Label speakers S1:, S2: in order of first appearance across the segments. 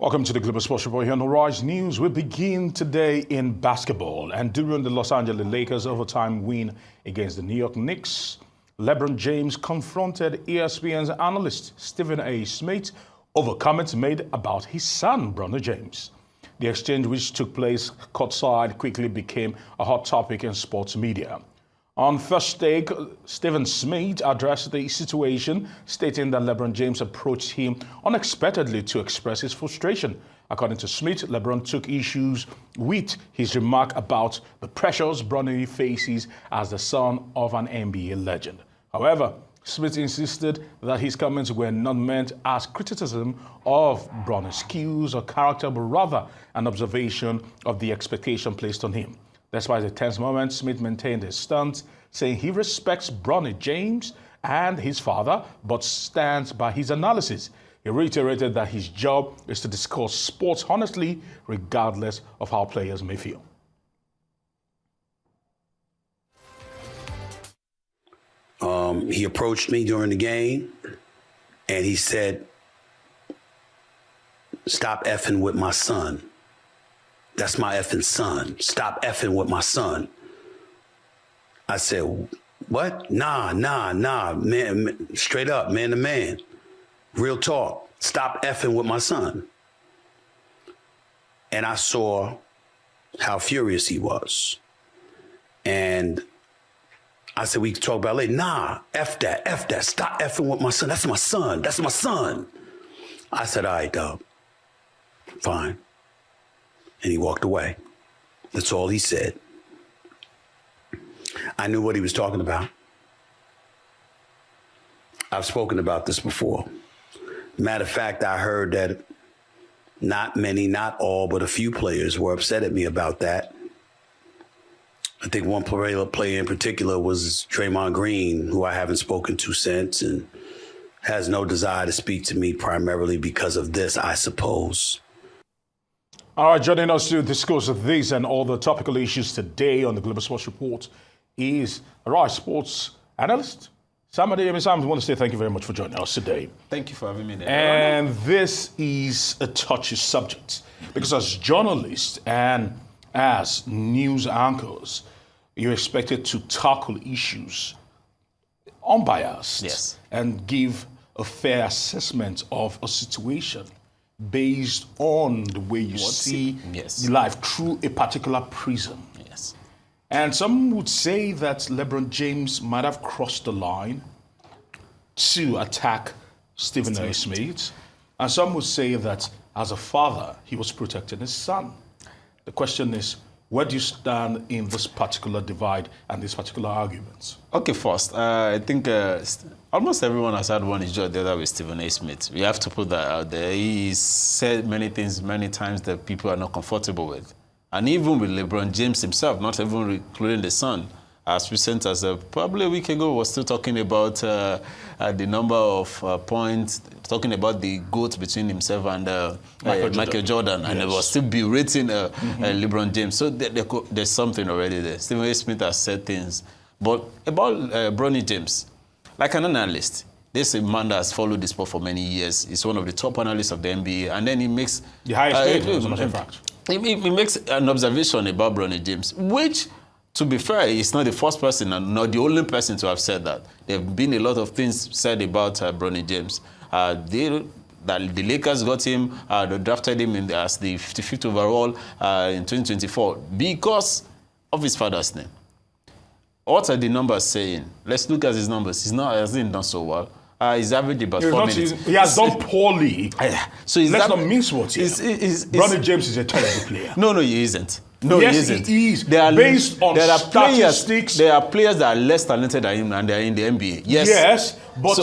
S1: Welcome to the Global Sports Report here on Horizon News. We begin today in basketball. And during the Los Angeles Lakers overtime win against the New York Knicks, LeBron James confronted ESPN's analyst Stephen A. Smith over comments made about his son, Bronny James. The exchange, which took place courtside, quickly became a hot topic in sports media. On First Take, Stephen Smith addressed the situation, stating that LeBron James approached him unexpectedly to express his frustration. According to Smith, LeBron took issues with his remark about the pressures Bronny faces as the son of an NBA legend. However, Smith insisted that his comments were not meant as criticism of Bronny's skills or character, but rather an observation of the expectation placed on him. Despite the tense moment, Smith maintained his stance, saying he respects Bronny James and his father, but stands by his analysis. He reiterated that his job is to discuss sports honestly, regardless of how players may feel.
S2: He approached me during the game, and he said, "Stop effing with my son. That's my effing son. Stop effing with my son." I said, "What? Nah, man, straight up, man to man. Real talk. Stop effing with my son." And I saw how furious he was. And I said, "We can talk about it later." "Nah, F that. Stop effing with my son. That's my son. I said, "All right, dog. Fine." And he walked away. That's all he said. I knew what he was talking about. I've spoken about this before. Matter of fact, I heard that not many, not all, but a few players were upset at me about that. I think one player in particular was Draymond Green, who I haven't spoken to since and has no desire to speak to me primarily because of this, I suppose.
S1: All right, joining us to discuss these and all the topical issues today on the Global Sports Report is Arise sports analyst, Sam Adeyemi. Sam, I want to say thank you very much for joining us today.
S3: Thank you for having me there.
S1: And this is a touchy subject because as journalists and as news anchors, you're expected to tackle issues unbiased,
S3: Yes,
S1: and give a fair assessment of a situation based on the way you see life through a particular prism.
S3: Yes.
S1: And some would say that LeBron James might have crossed the line to attack Stephen A. Smith. And some would say that as a father, he was protecting his son. The question is, where do you stand in this particular divide and these particular arguments?
S3: Okay, first, I think almost everyone has had one issue or the other with Stephen A. Smith. We have to put that out there. He's said many things many times that people are not comfortable with. And even with LeBron James himself, not even including the son, as recent as probably a week ago, was still talking about the number of points, talking about the GOAT between himself and Michael Jordan. Yes. And it was still berating LeBron James. So there's something already there. Stephen A. Smith has said things. But about Bronny James, like an analyst, this is a man that has followed the sport for many years. He's one of the top analysts of the NBA. And then he makes...
S1: the highest paid, as a matter of fact.
S3: He makes an observation about Bronny James, which, to be fair, he's not the first person and not the only person to have said that. There have been a lot of things said about Bronny James. That the Lakers got him, they drafted him as the 55th overall in 2024 because of his father's name. What are the numbers saying? Let's look at his numbers. He hasn't done so well. He's averaged about 4 minutes.
S1: He has done poorly.
S3: So
S1: let's not mince words here. Bronny James is a terrible player.
S3: No, he isn't. No,
S1: yes,
S3: he isn't.
S1: He is. Based on statistics.
S3: There are players that are less talented than him and they're in the NBA.
S1: Yes, but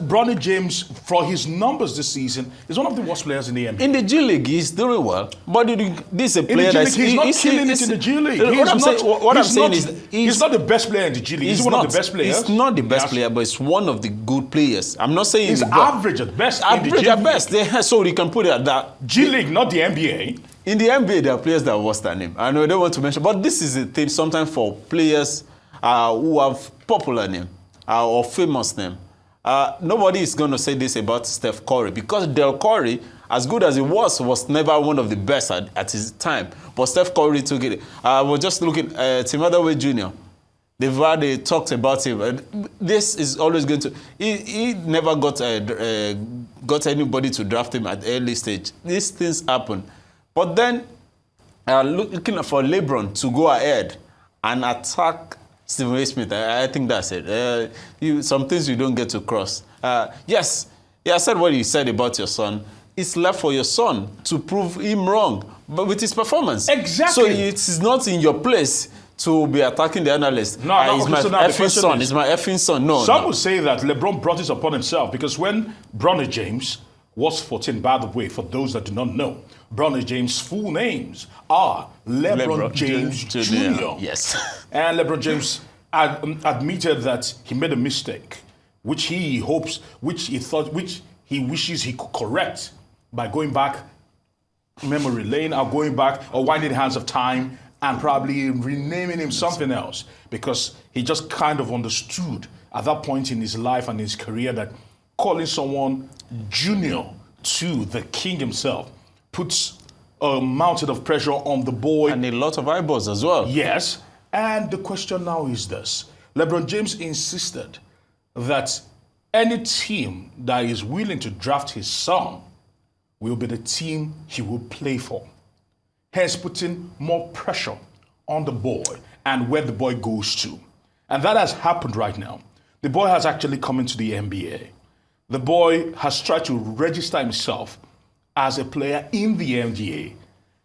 S1: Bronny James, for his numbers this season, is one of the worst players in the NBA.
S3: In the G League, he's doing well. But this is a player
S1: that's... He's not killing it in the G League. What I'm saying is... He's not the best player in the G League. He's one of the best players.
S3: He's not the best player, but he's one of the good players. I'm not saying
S1: he's average at best in the G League.
S3: Average at best. So you can put it at that.
S1: G League, not the NBA.
S3: In the NBA, there are players that are worse than him. I know I don't want to mention, but this is a thing sometimes for players who have popular name or famous name. Nobody is going to say this about Steph Curry because Del Curry as good as he was never one of the best at his time. But Steph Curry took it. I was just looking at Tim Hardaway Jr. They've already talked about him. This is always going to... He never got anybody to draft him at the early stage. These things happen. But then, looking for LeBron to go ahead and attack Stephen A. Smith, I think that's it. Some things you don't get to cross. Yes, I said what he said about your son. It's left for your son to prove him wrong, but with his performance.
S1: Exactly.
S3: So it's not in your place to be attacking the analyst. No, it's my effing son. It's my effing son. No.
S1: Some would say that LeBron brought this upon himself because when Bronny James was 14, by the way, for those that do not know, Bronny James' full names are LeBron James Jr.
S3: Yes.
S1: And LeBron James admitted that he made a mistake, which he wishes he could correct by going back memory lane or going back or winding the hands of time and probably renaming him something else, because he just kind of understood at that point in his life and his career that calling someone junior to the king himself puts a mountain of pressure on the boy.
S3: And a lot of eyeballs as well.
S1: Yes. And the question now is this. LeBron James insisted that any team that is willing to draft his son will be the team he will play for. Hence putting more pressure on the boy and where the boy goes to. And that has happened right now. The boy has actually come into the NBA. The boy has tried to register himself as a player in the NBA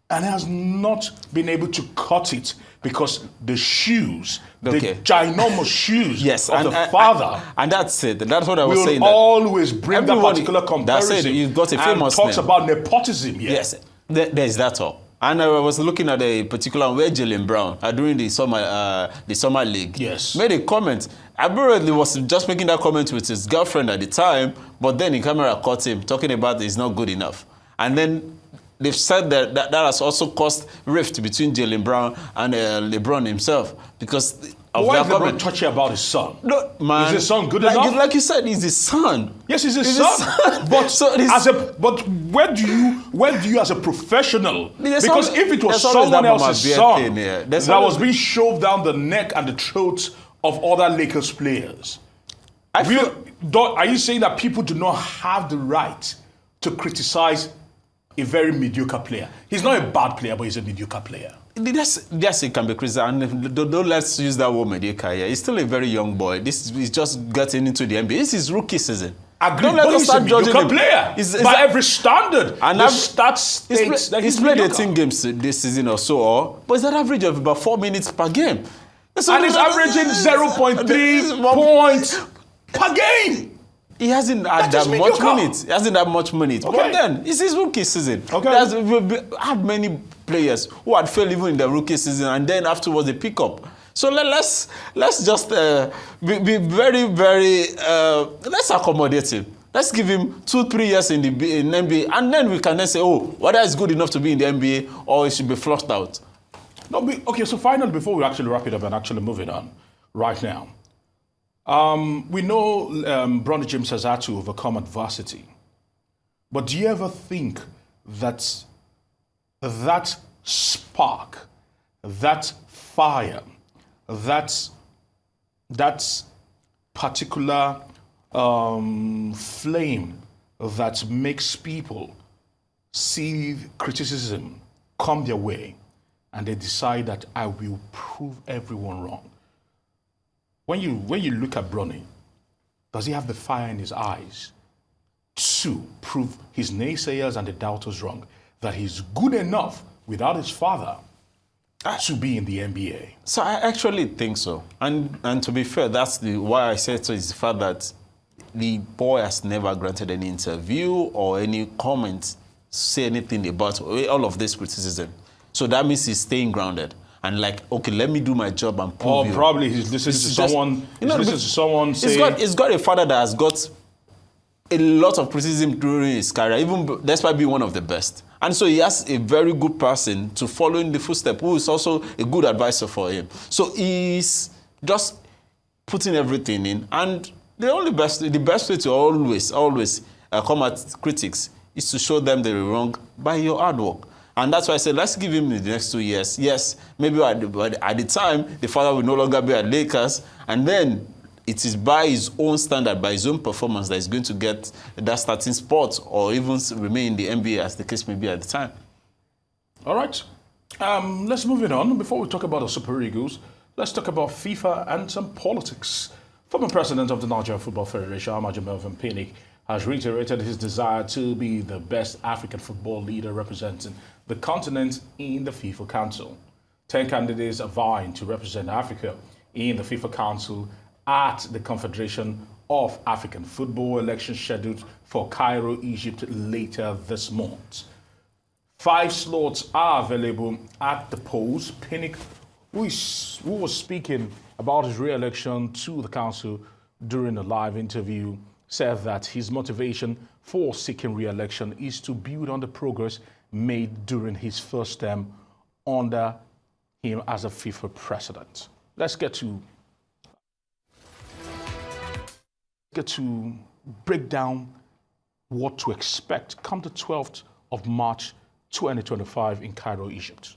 S1: and has not been able to cut it because the shoes, the ginormous shoes of the father.
S3: And that's it. That's what I was saying.
S1: Will always bring that particular comparison.
S3: That's it. You've got a famous
S1: and talks about nepotism.
S3: Yes, there's that all. And I was looking at a particular where Jaylen Brown during the summer league made a comment. Apparently was just making that comment with his girlfriend at the time, but then the camera caught him talking about he's not good enough. And then they've said that has also caused rift between Jaylen Brown and LeBron himself because of
S1: why
S3: that
S1: is LeBron
S3: comment.
S1: touchy about his son?
S3: No, man.
S1: Is his son good enough?
S3: Like you said, he's his son.
S1: Yes, he's his son. But where do you as a professional? Because if it was someone else's son that was being shoved down the neck and the throats of other Lakers players, are you saying that people do not have the right to criticize a very mediocre player? He's not a bad player, but he's a mediocre player.
S3: Yes, he can be criticized. And don't let's use that word mediocre here. He's still a very young boy. He's just getting into the NBA. This is rookie season.
S1: Don't let us start judging him. Player. By every standard. And the stats states that
S3: he's played 18 games this season or so, but it's an average of about 4 minutes per game.
S1: And he's averaging 0.3 points per game.
S3: He hasn't had that much minutes. He hasn't had much minutes. Okay. But then, it's his rookie season. Okay. We've had many players who had failed even in the rookie season, and then afterwards they pick up. So let's just be very, very, let's accommodate him. Let's give him 2-3 years in NBA, and then we can then say, whether it's good enough to be in the NBA or it should be flushed out.
S1: Okay, so finally, before we actually wrap it up and actually move it on right now, we know Bronny James has had to overcome adversity. But do you ever think that that spark, that fire, that particular flame that makes people see criticism come their way and they decide that I will prove everyone wrong? When you look at Bronny, does he have the fire in his eyes to prove his naysayers and the doubters wrong, that he's good enough without his father to be in the NBA?
S3: So I actually think so. And to be fair, that's why I said to his father that the boy has never granted any interview or any comment, say anything about all of this criticism. So that means he's staying grounded. And okay, let me do my job and prove you.
S1: Or probably he's listening to someone say...
S3: He's got a father that has got a lot of criticism during his career, even despite being one of the best. And so he has a very good person to follow in the footsteps, who is also a good advisor for him. So he's just putting everything in. And the best way to always come at critics is to show them they were wrong by your hard work. And that's why I said, let's give him the next 2 years. Yes, maybe at the time, the father will no longer be at Lakers, and then it is by his own standard, by his own performance, that he's going to get that starting spot or even remain in the NBA, as the case may be at the time.
S1: All right. Let's move it on. Before we talk about the Super Eagles, let's talk about FIFA and some politics. Former president of the Nigeria Football Federation, Amaju Melvin Pinnick, has reiterated his desire to be the best African football leader representing the continent in the FIFA Council. 10 candidates are vying to represent Africa in the FIFA Council at the Confederation of African Football election scheduled for Cairo, Egypt later this month. 5 slots are available at the polls. Pinnick, who was speaking about his re-election to the council during a live interview, said that his motivation for seeking re-election is to build on the progress made during his first term under him as a FIFA president. Let's get to break down what to expect come the 12th of March 2025 in Cairo, Egypt.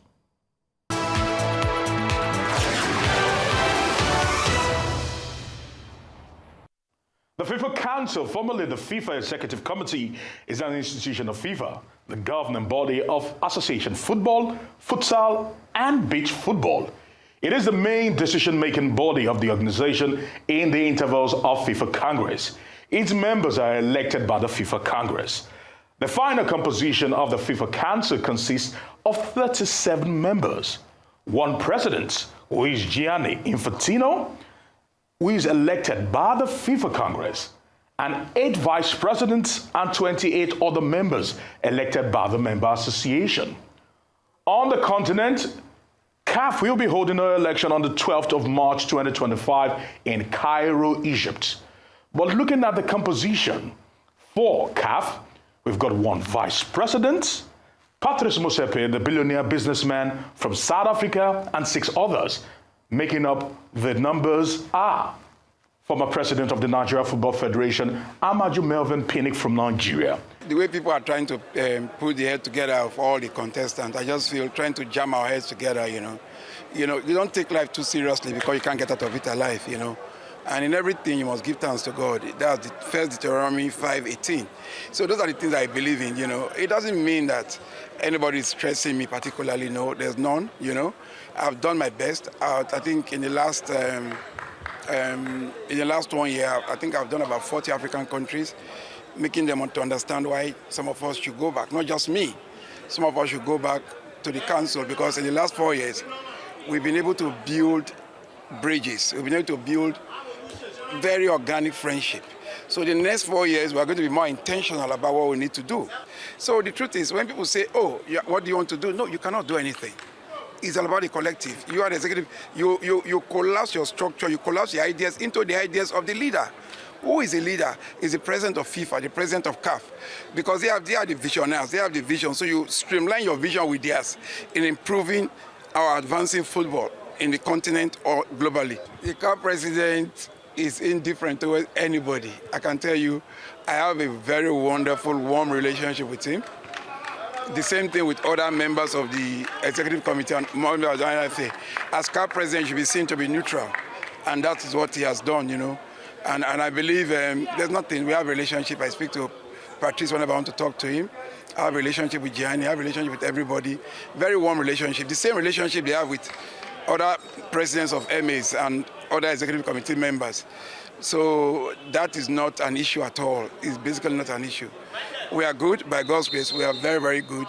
S1: The FIFA Council, formerly the FIFA Executive Committee, is an institution of FIFA, the governing body of association football, futsal, and beach football. It is the main decision-making body of the organization in the intervals of FIFA Congress. Its members are elected by the FIFA Congress. The final composition of the FIFA Council consists of 37 members, 1 president, who is Gianni Infantino, who is elected by the FIFA Congress, and 8 vice presidents and 28 other members elected by the member association. On the continent, CAF will be holding an election on the 12th of March 2025 in Cairo, Egypt. But looking at the composition for CAF, we've got 1 vice president, Patrice Motsepe, the billionaire businessman from South Africa, and 6 others. Making up the numbers are former president of the Nigeria Football Federation, Amaju Melvin Pinnick from Nigeria.
S4: The way people are trying to put the head together of all the contestants, I just feel trying to jam our heads together, you don't take life too seriously because you can't get out of it alive, And in everything, you must give thanks to God. That's the first Deuteronomy 5:18. So those are the things I believe in, It doesn't mean that anybody is stressing me particularly, no, there's none, I've done my best. I think in the last 1 year, I think I've done about 40 African countries, making them to understand why some of us should go back, not just me. Some of us should go back to the council because in the last 4 years, we've been able to build bridges. We've been able to build very organic friendship. So the next 4 years, we're going to be more intentional about what we need to do. So the truth is, when people say, oh, what do you want to do? No, you cannot do anything. It's all about the collective. You are the executive. You collapse your structure, you collapse your ideas into the ideas of the leader. Who is the leader? Is the president of FIFA, the president of CAF. Because they are the visionaries, they have the vision. So you streamline your vision with theirs in improving our advancing football in the continent or globally. The CAF president is indifferent towards anybody. I can tell you, I have a very wonderful, warm relationship with him. The same thing with other members of the executive committee and members of the NFA. As CAF president, he should be seen to be neutral. And that is what he has done, And I believe there's nothing. We have a relationship. I speak to Patrice whenever I want to talk to him. I have a relationship with Gianni. I have a relationship with everybody. Very warm relationship. The same relationship they have with other presidents of MAs and other executive committee members. So that is not an issue at all. It's basically not an issue. We are good, by God's grace. We are very, very good.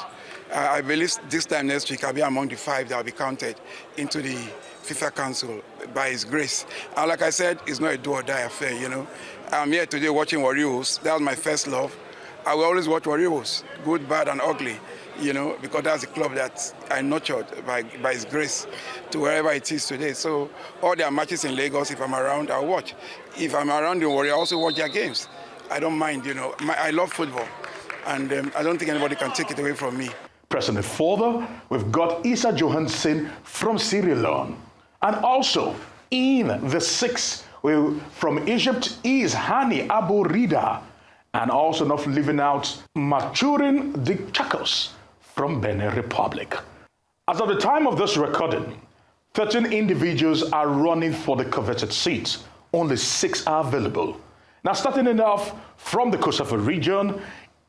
S4: I believe this time next week I'll be among the 5 that will be counted into the FIFA Council by His grace. And like I said, it's not a do or die affair, I'm here today watching Warriors. That was my first love. I will always watch Warriors, good, bad, and ugly, because that's the club that I nurtured by His grace to wherever it is today. So all their matches in Lagos, if I'm around, I'll watch. If I'm around in Warriors, I also watch their games. I don't mind, I love football. And I don't think anybody can take it away from me.
S1: President further, we've got Issa Johansson from Sierra Leone. And also, in the 6th, from Egypt is Hani Abu Rida. and also not leaving out Maturin the Chakos from Benin Republic. As of the time of this recording, 13 individuals are running for the coveted seats. Only 6 are available. Now, starting it off from the Kosovo region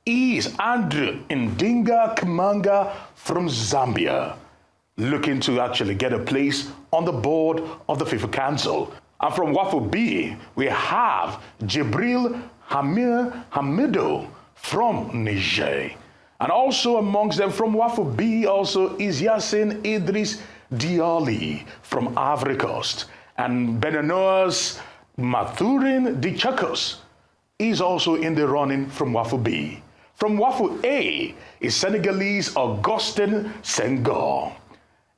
S1: is Andrew Ndinga Kimanga from Zambia, looking to actually get a place on the board of the FIFA Council. And from Wafu B, we have Jibril Hamido from Niger. And also amongst them from Wafu B also is Yassin Idris Diali from Ivory Coast. And Benino's Mathurin Di Chakos is also in the running from Wafu B. From Wafu A is Senegalese Augustin Senghor.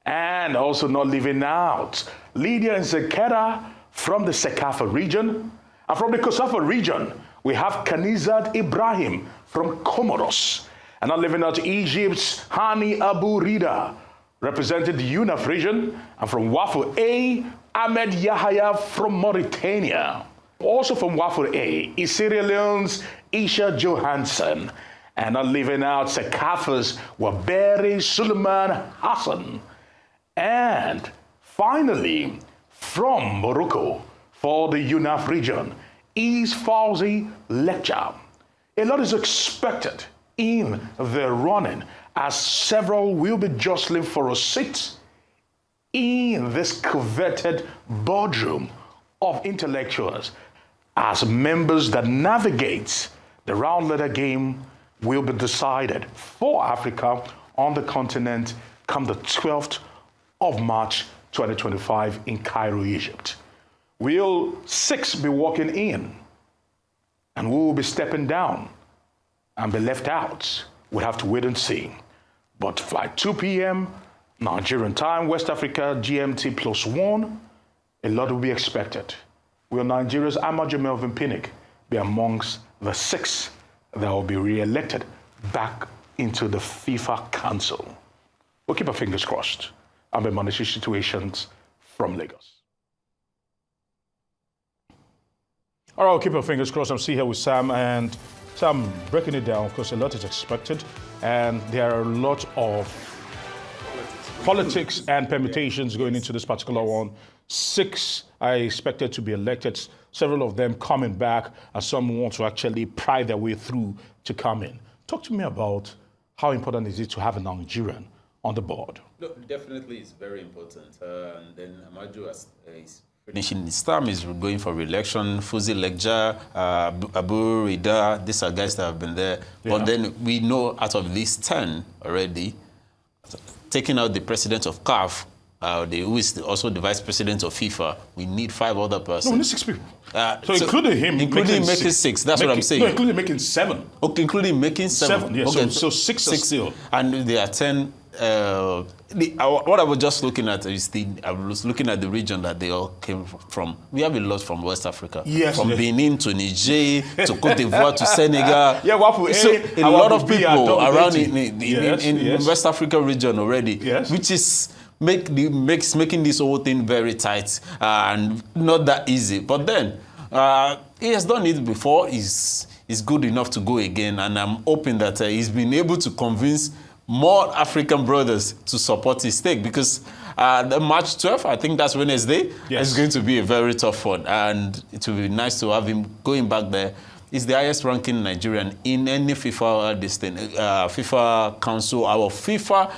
S1: And also not leaving out Lydia Nzekera from the Sekafa region. And from the Kosovo region, we have Kanizat Ibrahim from Comoros. And not leaving out Egypt's Hani Abu Rida, represented the UNAF region. And from Wafu A, Ahmed Yahya from Mauritania. Also from Wafu A is Sierra Leone's Isha Johansson. And not leaving out Sekafa's Waberi Suleiman Hassan. And finally, from Morocco, for the UNAF region, is Fauzi Lecture. A lot is expected in the running, as several will be jostling for a seat in this coveted boardroom of intellectuals, as members that navigate the round letter game will be decided for Africa on the continent come the 12th of March 2025 in Cairo, Egypt. Will 6 be walking in and we will be stepping down and be left out? We'll have to wait and see. But flight 2 p.m. Nigerian time, West Africa, GMT +1, a lot will be expected. Will Nigeria's Ahmad Melvin Pinnick be amongst the 6 that will be re-elected back into the FIFA Council? We'll keep our fingers crossed. I'm in Monetary Situations from Lagos. All right, we'll keep our fingers crossed. I'm still here with Sam, and Sam, breaking it down, of course, a lot is expected, and there are a lot of politics and permutations going into this particular one. 6 are expected to be elected, several of them coming back, and some want to actually pry their way through to come in. Talk to me about how important is it to have a Nigerian on the board?
S3: No, definitely it's very important. And then Amaju is finishing his term, is going for re-election. Fuzi Lekja, Abu Rida, these are guys that have been there. Yeah. But then we know out of these 10 already, taking out the president of CAF, who is also the vice president of FIFA, we need 5 other persons.
S1: No, we need 6 people. So including him,
S3: including making 6. That's what I'm saying.
S1: No, including making 7.
S3: Okay, including making 7.
S1: Yeah.
S3: Okay.
S1: So 6 are still.
S3: And there are 10. What I was just looking at is I was looking at the region that they all came from. We have a lot from West Africa.
S1: Yes.
S3: From Benin to Niger to Cote d'Ivoire to Senegal.
S1: Yeah,
S3: so a lot of people around in West Africa region already, which is making this whole thing very tight and not that easy. But then he has done it before. He's good enough to go again, and I'm hoping that he's been able to convince more African brothers to support his stake, because the March 12th, I think that's Wednesday, is going to be a very tough one, and it will be nice to have him going back there. He's the highest ranking Nigerian in any FIFA FIFA Council, our FIFA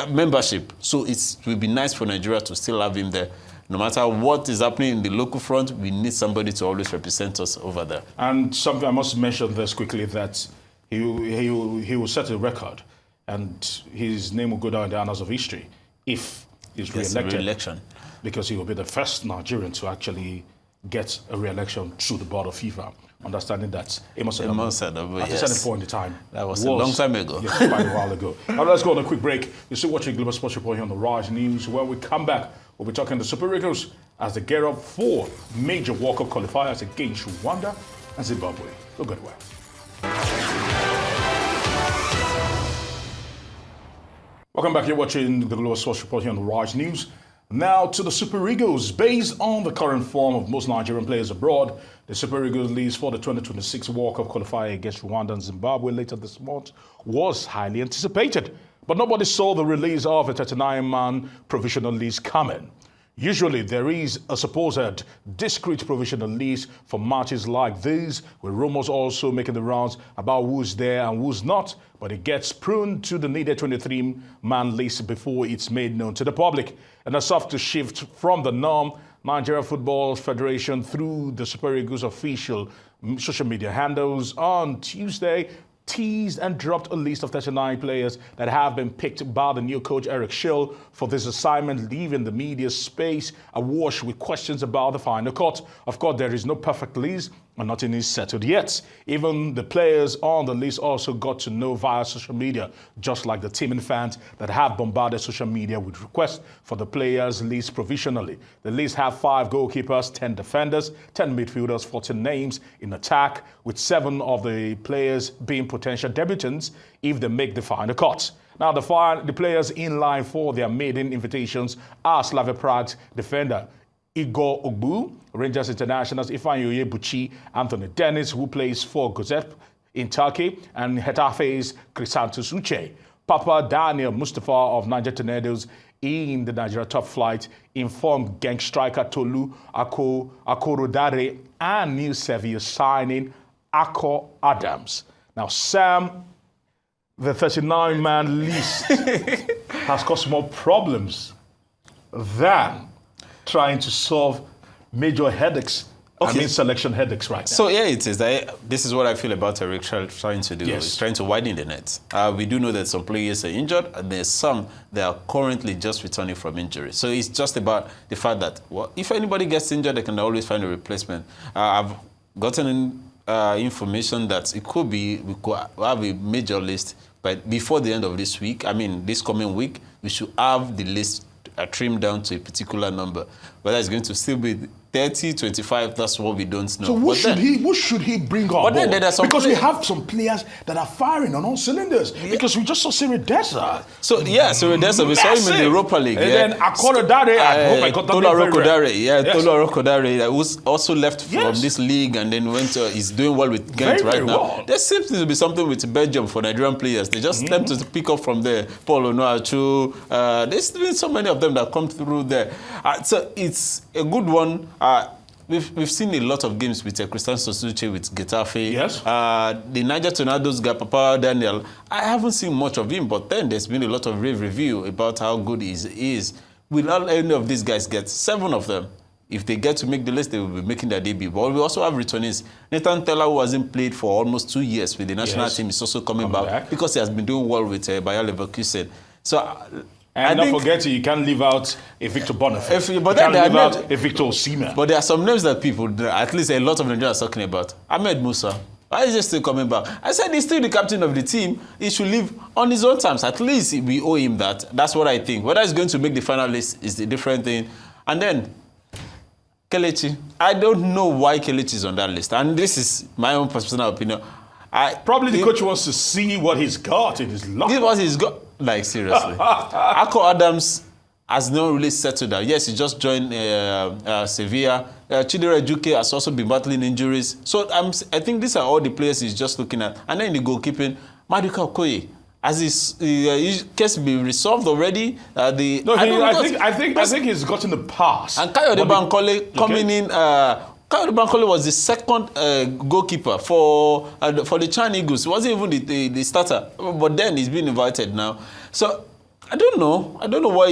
S3: membership. So it will be nice for Nigeria to still have him there. No matter what is happening in the local front, we need somebody to always represent us over there.
S1: And something I must mention this quickly, that he will set a record, and his name will go down in the annals of history if he's re-elected. Because he will be the first Nigerian to actually get a re-election through the board of FIFA. Understanding that Amos Adabo, at a certain point in time,
S3: that was a long time ago.
S1: Yes, quite a while ago. Now let's go on a quick break. You're still watching Global Sports Report here on the Rise News. When we come back, we'll be talking to the Super Eagles as they gear up for major World Cup qualifiers against Rwanda and Zimbabwe. Go good way. Welcome back. You're watching the Global Sports Report here on the Rise News. Now to the Super Eagles. Based on the current form of most Nigerian players abroad, the Super Eagles list for the 2026 World Cup qualifier against Rwanda and Zimbabwe later this month was highly anticipated. But nobody saw the release of a 39-man provisional list coming. Usually there is a supposed discrete provisional list for matches like these, with rumors also making the rounds about who's there and who's not, but it gets pruned to the needed 23-man list before it's made known to the public. And that's off to shift from the norm. Nigeria Football Federation, through the Super Eagles official social media handles on Tuesday, teased and dropped a list of 39 players that have been picked by the new coach Eric Schill for this assignment, leaving the media space awash with questions about the final cut. Of course, there is no perfect list and nothing is settled yet. Even the players on the list also got to know via social media, just like the team and fans that have bombarded social media with requests for the players' list provisionally. The list have 5 goalkeepers, 10 defenders, 10 midfielders, 14 names in attack, with 7 of the players being potential debutants if they make the final cut. Now, the players in line for their maiden invitations are Slavia Prague's defender Igor Ogbu, Rangers International's Ifeanyi Buchi, Anthony Dennis, who plays for Gozep in Turkey, and Getafe's Chrysanthus Uche. Papa Daniel Mustafa of Niger Tornadoes in the Nigeria top flight informed gang striker Tolu Akorodare and new Sevilla signing Akko Adams. Now, Sam, the 39-man list has caused more problems than trying to solve major headaches. Okay. I mean, selection headaches right now.
S3: So, yeah, it is. This is what I feel about Eric trying to do.
S1: Yes.
S3: He's trying to widen the net. We do know that some players are injured, and there's some that are currently just returning from injury. So it's just about the fact that, well, if anybody gets injured, they can always find a replacement. I've gotten information that it could be, we could have a major list, but before the end of this week, I mean, this coming week, we should have the list trimmed down to a particular number. Whether it's going to still be 30, 25, that's what we don't know.
S1: So who should he bring on board? Because we have some players that are firing on all cylinders. Yeah. Because we just saw Siri Dessa.
S3: So, yeah, Siri Dessa, we saw him in the Europa League.
S1: And then Akorodare, I hope I got that
S3: Tola Rokodare, who's also left from this league and then went to, he's doing well with Ghent right now. Well. There seems to be something with Belgium for Nigerian players. They just attempt to pick up from there. Paul Onuachu, there's been so many of them that come through there. So it's a good one. We've seen a lot of games with Chrysanthus Uche with Getafe.
S1: Yes.
S3: The Niger Tornadoes guy, Papa Daniel, I haven't seen much of him, but then there's been a lot of rave review about how good he is. Will all any of these guys get 7 of them? If they get to make the list, they will be making their debut. But we also have returnees. Nathan Teller, who hasn't played for almost 2 years with the national team, is also coming back because he has been doing well with Bayer Leverkusen. So.
S1: And not forgetting, you can't leave out a Victor Boniface. You can't leave out a Victor Osimhen.
S3: But there are some names that people, at least a lot of Nigerians are talking about. Ahmed Musa. Why is he still coming back? I said he's still the captain of the team. He should leave on his own terms. At least we owe him that. That's what I think. Whether he's going to make the final list is a different thing. And then, Kelechi. I don't know why Kelechi is on that list. And this is my own personal opinion.
S1: Probably the coach wants to see what he's got in his locker.
S3: This is what he's got. Like, seriously. Akko Adams has not really settled down. Yes, he just joined Sevilla. Chidera Juke has also been battling injuries. So I think these are all the players he's just looking at. And then the goalkeeping, Maduka Okoye. Has his case been resolved already? I
S1: think he's gotten the pass.
S3: And Kayode Bankole coming in. Kayode Bankole was the second goalkeeper for the Chan Eagles. He wasn't even the starter. But then he's been invited now. So I don't know. I don't know what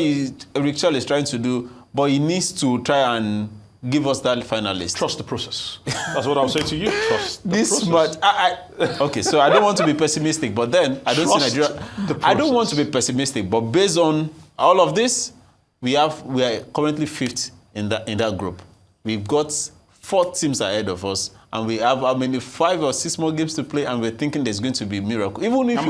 S3: Eric Charles is trying to do, but he needs to try and give us that final list.
S1: Trust the process. That's what I'll say to you. Trust the process.
S3: Much. Okay, so I don't want to be pessimistic, but then I don't see Nigeria. I don't want to be pessimistic, but based on all of this, we are currently 5th in that group. We've got 4 teams ahead of us, and we have 5 or 6 more games to play, and we're thinking there's going to be a miracle. Even if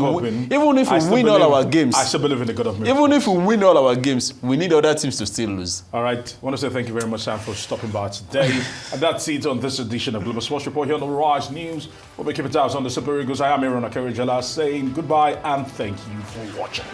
S3: we win all our games,
S1: I still believe in the God of miracles.
S3: Even if we win all our games, we need other teams to still lose.
S1: All right. I want to say thank you very much, Sam, for stopping by today. And that's it on this edition of Global Sports Report here on the Rise News. We'll be keeping tabs on the Super Eagles. I am Aaron Akerejala saying goodbye and thank you for watching.